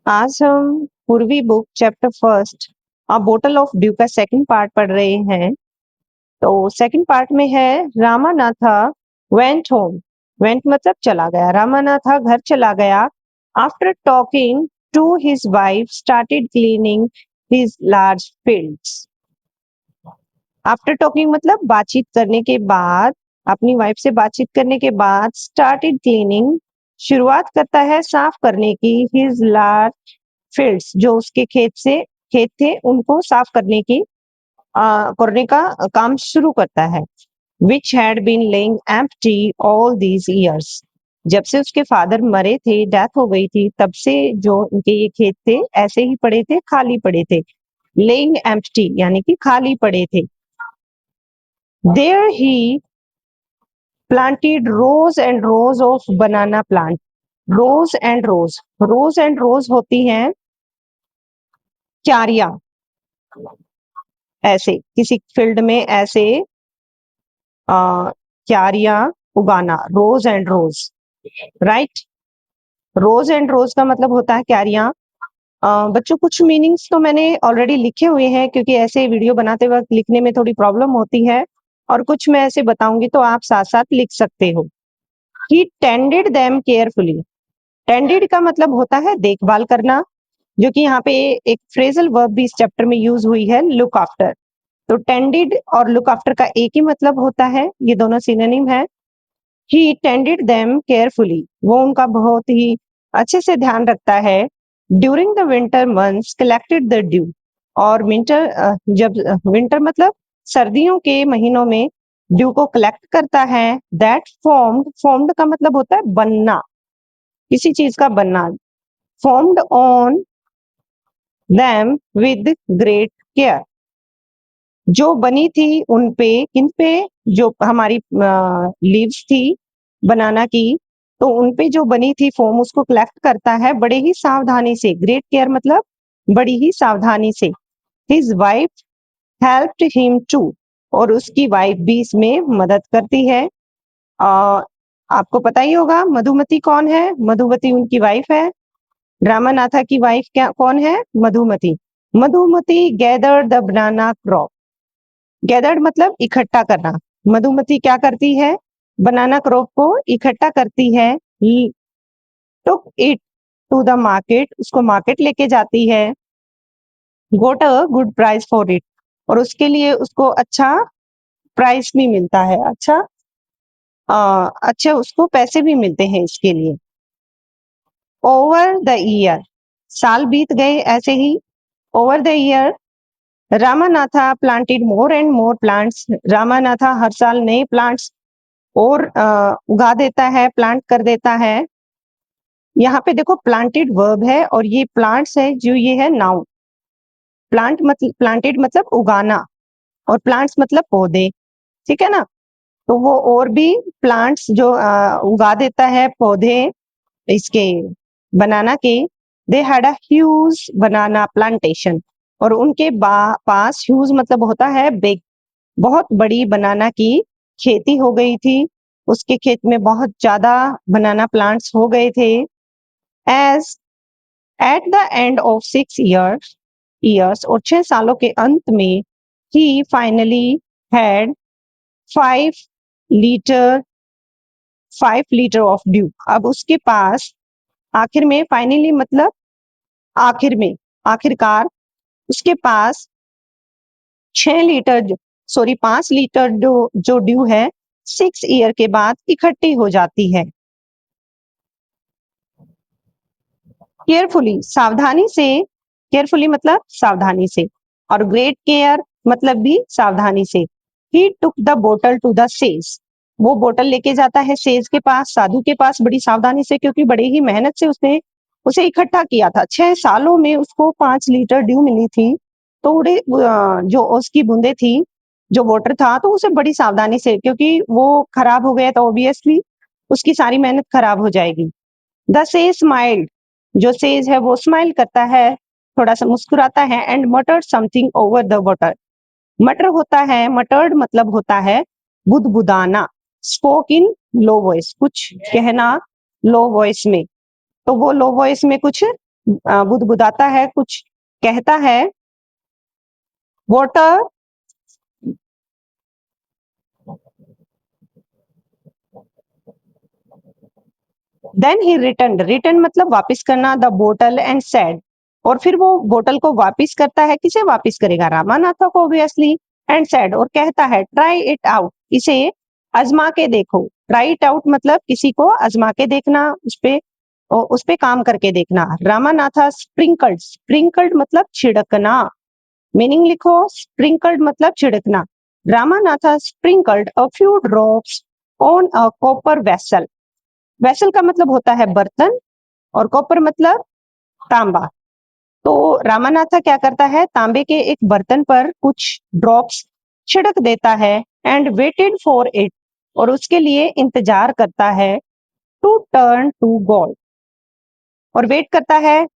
आज हम पूर्वी book chapter first a bottle of due का सेकंड पार्ट पढ़ रहे हैं। तो सेकंड पार्ट में है रामानाथा वेंट होम। वेंट मतलब चला गया, रामानाथा घर चला गया। After talking to his wife started cleaning his large fields. After talking मतलब बातचीत करने के बाद, अपनी वाइफ से बातचीत करने के बाद स्टार्टेड क्लीनिंग शुरुआत करता है साफ करने की हिज लार्ज फील्ड्स, जो उसके खेत थे उनको साफ करने का काम शुरू करता है। Which had been laying empty all these years. जब से उसके फादर मरे थे, डेथ हो गई थी, तब से जो उनके ये खेत थे ऐसे ही पड़े थे, खाली पड़े थे। लेइंग एम्प्टी यानी कि खाली पड़े थे। There he planted rows and rows of banana plant. Rows and rows, rows and rows होती हैं क्यारियां। ऐसे किसी फील्ड में ऐसे क्यारियां उगाना, rows and rows, right. Rows and rows का मतलब होता है क्यारियां। बच्चों कुछ मीनिंग्स तो मैंने ऑलरेडी लिखे हुए हैं, क्योंकि ऐसे वीडियो बनाते वक्त लिखने में थोड़ी प्रॉब्लम होती है, और कुछ मैं ऐसे बताऊंगी तो आप साथ साथ लिख सकते हो। ही टेंडेड देम केयरफुली। टेंडेड का मतलब होता है देखभाल करना, जो कि यहाँ पे एक फ्रेजल वर्ब भी इस चैप्टर में यूज हुई है, लुक आफ्टर। तो टेंडेड और लुक आफ्टर का एक ही मतलब होता है, ये दोनों सिनोनिम है। ही टेंडेड देम केयरफुली, वो उनका बहुत ही अच्छे से ध्यान रखता है। During the winter months collected the due. और जब विंटर मतलब सर्दियों के महीनों में ड्यू को कलेक्ट करता है। दैट फॉर्म्ड का मतलब होता है बनना, किसी चीज का बनना। Formed on them with great care, जो बनी थी उन पे, किन पे, जो हमारी लीव्स थी बनाना की, तो उन पे जो बनी थी फोम, उसको कलेक्ट करता है बड़े ही सावधानी से। ग्रेट केयर मतलब बड़ी ही सावधानी से। His wife helped him too, और उसकी वाइफ भी इसमें मदद करती है। आपको पता ही होगा मधुमती कौन है। मधुमती उनकी वाइफ है। रामानाथा की वाइफ क्या कौन है? Madhumati. Madhumati gather the banana crop. Gathered मतलब इकट्ठा करना। मधुमती क्या करती है? बनाना क्रॉप को इकट्ठा करती है। Took it to the market, उसको मार्केट लेके जाती है। Got a good price for it, और उसके लिए उसको अच्छा प्राइस भी मिलता है, अच्छे उसको पैसे भी मिलते हैं इसके लिए। ओवर द ईयर, साल बीत गए ऐसे ही। Over the year Ramanatha planted more and more plants. Ramanatha हर साल नए प्लांट्स और उगा देता है, प्लांट कर देता है। यहाँ पे देखो प्लांटेड वर्ब है, और ये प्लांट्स है जो ये है नाउन। प्लांटेड मतलब उगाना, और प्लांट्स मतलब पौधे, ठीक है ना। तो वो और भी प्लांट्स जो उगा देता है, पौधे इसके बनाना के। They had a huge banana plantation, और उनके पास ह्यूज मतलब होता है बिग, बहुत बड़ी बनाना की खेती हो गई थी। उसके खेत में बहुत ज्यादा बनाना प्लांट्स हो गए थे। As at the end of 6 years, और 6 सालों के अंत में, he finally had 5 litre 5 litre of dew. अब उसके पास आखिर में, फाइनली मतलब आखिर में, आखिरकार उसके पास 6 लीटर, सॉरी 5 लीटर जो ड्यू है 6 ईयर के बाद इकट्ठी हो जाती है। केयरफुली सावधानी से, केयरफुली मतलब सावधानी से, और ग्रेट केयर मतलब भी सावधानी से। He took the bottle to the sage, वो बोतल लेके जाता है सेज के पास, साधु के पास, बड़ी सावधानी से, क्योंकि बड़े ही मेहनत से उसने उसे इकट्ठा किया था। 6 सालों में उसको 5 लीटर ड्यू मिली थी, तो जो उसकी बूंदे थी, जो वाटर था, तो उसे बड़ी सावधानी से, क्योंकि वो खराब हो गया तो ऑब्वियसली उसकी सारी मेहनत खराब हो जाएगी। द सेज स्माइल्ड, जो सेज है वो स्माइल करता है, थोड़ा सा मुस्कुराता है। And मटर्ड something over the water, मटर होता है, मटर्ड मतलब होता है बुदबुदाना। स्पोक इन लो वॉइस, कुछ कहना लो वॉइस में, तो वो लो वॉइस में कुछ बुदबुदाता है, कुछ कहता है। वाटर देन ही रिटर्न मतलब वापस करना, द बोतल एंड सेड, और फिर वो बोतल को वापस करता है। किसे वापस करेगा? रामानाथा को ऑब्वियसली। एंड सेड और कहता है, ट्राई इट आउट, इसे आजमा के देखो। ट्राई इट आउट मतलब किसी को आजमा के देखना, उस पे काम करके देखना। रामानाथा स्प्रिंकल्ड, स्प्रिंकल्ड मतलब छिड़कना। मीनिंग लिखो, स्प्रिंकल्ड मतलब छिड़कना। Ramanatha sprinkled a few drops on a copper vessel. Vessel का मतलब होता है बर्तन, और कॉपर मतलब तांबा। तो रामानाथा क्या करता है? तांबे के एक बर्तन पर कुछ ड्रॉप्स छिड़क देता है। एंड वेटेड फॉर इट, और उसके लिए इंतजार करता है। टू टर्न टू गोल्ड, और वेट करता है।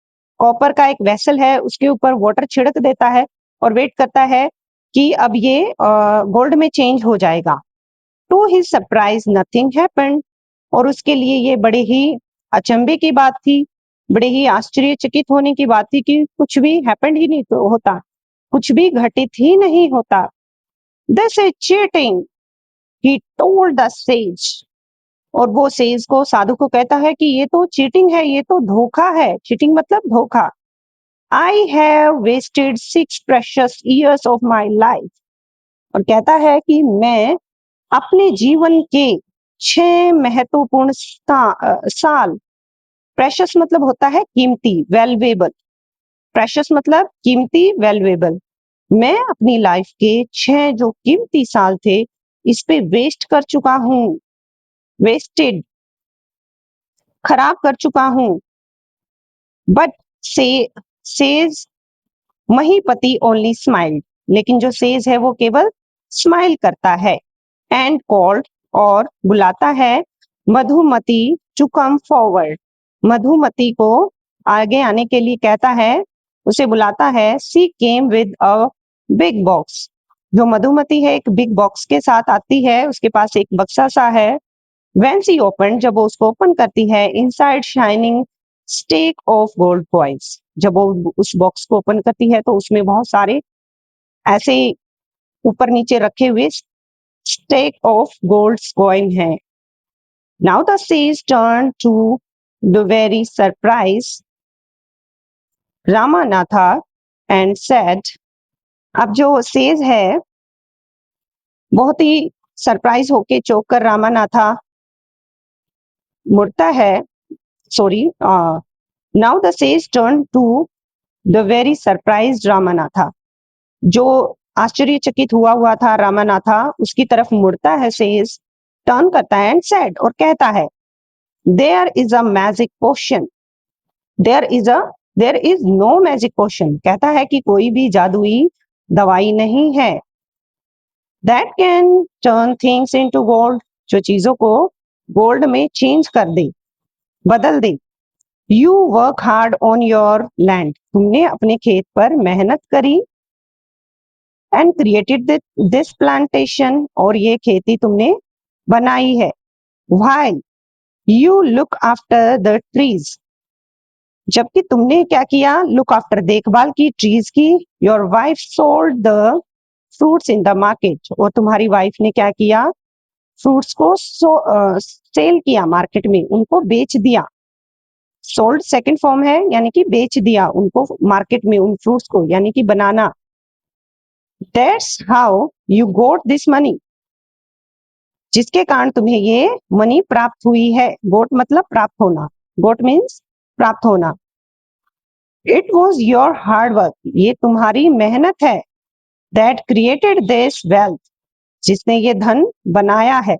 कॉपर का एक वेसल है, उसके ऊपर वाटर छिड़क देता है और वेट करता है कि अब ये गोल्ड में चेंज हो जाएगा। To his surprise nothing happened, और उसके लिए ये बड़े ही अचंभे की बात थी, बड़े ही आश्चर्यचकित होने की बात थी कि कुछ भी हैपेंड ही नहीं होता, कुछ भी घटित ही नहीं होता। This is cheating, he told the sage, और वो सेज को, साधु को कहता है कि ये तो चीटिंग है, ये तो धोखा है। चीटिंग मतलब धोखा। I have wasted 6 precious years of my life, और कहता है कि मैं अपने जीवन के 6 महत्वपूर्ण साल, प्रेशस मतलब होता है कीमती, वैल्युएबल। प्रेशस मतलब कीमती, वैल्युएबल। मैं अपनी लाइफ के 6 जो कीमती साल थे, इस पे वेस्ट कर चुका हूँ। वेस्टेड, खराब कर चुका हूँ। बट से सेज महीपति ओनली स्माइल, लेकिन जो सेज है वो केवल स्माइल करता है। एंड कॉल्ड, और बुलाता है, Madhumati to come forward, Madhumati को आगे आने के लिए कहता है, उसे बुलाता है। She came with a big box, जो मधुमती है एक बिग बॉक्स के साथ आती है, उसके पास एक बक्सा सा है। व्हेन सी ओपन, जब वो उसको ओपन करती है, inside shining stack of gold coins, जब वो उस बॉक्स को ओपन करती है तो उसमें बहुत सारे ऐसे ऊपर नीचे रखे हुए स्टेक ऑफ गोल्ड कॉइन है। Now the sage turn to the very surprised Ramanatha and said, अब जो सेज है बहुत ही सरप्राइज होके चौंक कर रामानाथा मुड़ता है। Sorry, now the sage turn to the very surprised Ramanatha, जो आश्चर्यचकित हुआ था रामानाथा, उसकी तरफ मुड़ता है सेज, टर्न करता है एंड सेड, और कहता है, there is a magic potion, there is a there is no magic potion, कहता है कि कोई भी जादुई दवाई नहीं है। That can turn things into gold, जो चीजों को गोल्ड में चेंज कर दे, बदल दे। You work hard on your land, तुमने अपने खेत पर मेहनत करी। एंड क्रिएटेड दिस प्लांटेशन, और ये खेती तुमने बनाई है। While you look after the trees, जबकि तुमने क्या किया? लुक आफ्टर, देखभाल की, ट्रीज की। Your wife sold the fruits in the market, और तुम्हारी वाइफ ने क्या किया? फ्रूट्स को सेल किया, मार्केट में उनको बेच दिया। सोल्ड सेकंड फॉर्म है, यानी कि बेच दिया उनको मार्केट में, उन फ्रूट्स को, यानी कि banana. That's how you got this money, जिसके कारण तुम्हें ये मनी प्राप्त हुई है। गोट मतलब प्राप्त होना, गोट मीन्स प्राप्त होना। It was your hard work, ये तुम्हारी मेहनत है। दैट क्रिएटेड दिस वेल्थ, जिसने ये धन बनाया है।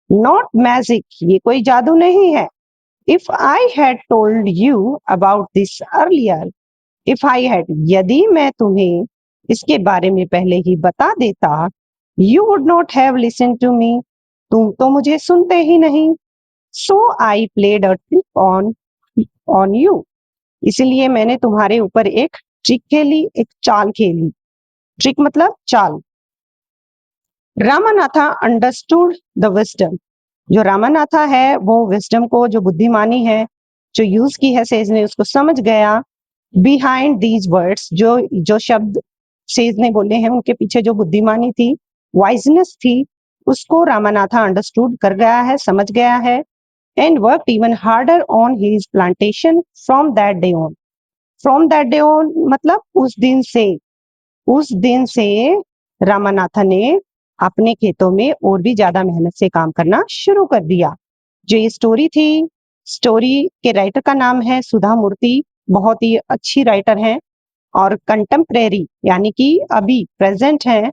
नॉट मैजिक, ये कोई जादू नहीं है। If I had told you about this earlier, if I had, यदि मैं तुम्हें इसके बारे में पहले ही बता देता, you would not have listen to me, तुम तो मुझे सुनते ही नहीं। So I played a trick on on you, इसलिए मैंने तुम्हारे ऊपर एक ट्रिक खेली, एक चाल खेली। ट्रिक मतलब चाल। रामानाथा अंडरस्टूड द विजडम, जो रामानाथा है वो विजडम को, जो बुद्धिमानी है, जो यूज की है सेज ने उसको समझ गया। बिहाइंड दीज वर्ड्स, जो शब्द सेज ने बोले हैं उनके पीछे जो बुद्धिमानी थी, वाइजनेस थी, उसको रामानाथा अंडरस्टूड कर गया है, समझ गया है। And worked even harder on his plantation from that day on. From that day on मतलब उस दिन से रामानाथा ने अपने खेतों में और भी ज्यादा मेहनत से काम करना शुरू कर दिया। जो ये स्टोरी थी, स्टोरी के राइटर का नाम है सुधा मूर्ति, बहुत ही अच्छी राइटर हैं और कंटेम्प्रेरी यानी कि अभी प्रेजेंट हैं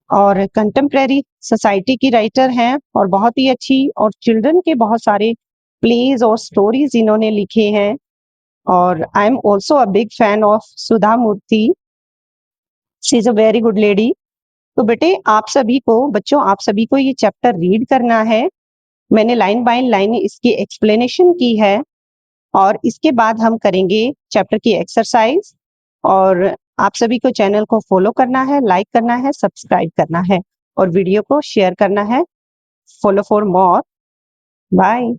और कंटेम्प्रेरी सोसाइटी की राइटर हैं और बहुत ही अच्छी, और चिल्ड्रन के बहुत सारे प्लेज और स्टोरीज इन्होंने लिखे हैं। और I am also a big fan of Sudha Murthy, she is a very good lady. तो बेटे आप सभी को, बच्चों आप सभी को ये चैप्टर रीड करना है। मैंने लाइन बाय लाइन इसकी एक्सप्लेनेशन की है और इसके बाद हम करेंगे चैप्टर की एक्सरसाइज। और आप सभी को चैनल को फॉलो करना है, लाइक करना है, सब्सक्राइब करना है और वीडियो को शेयर करना है। Follow for more. बाय।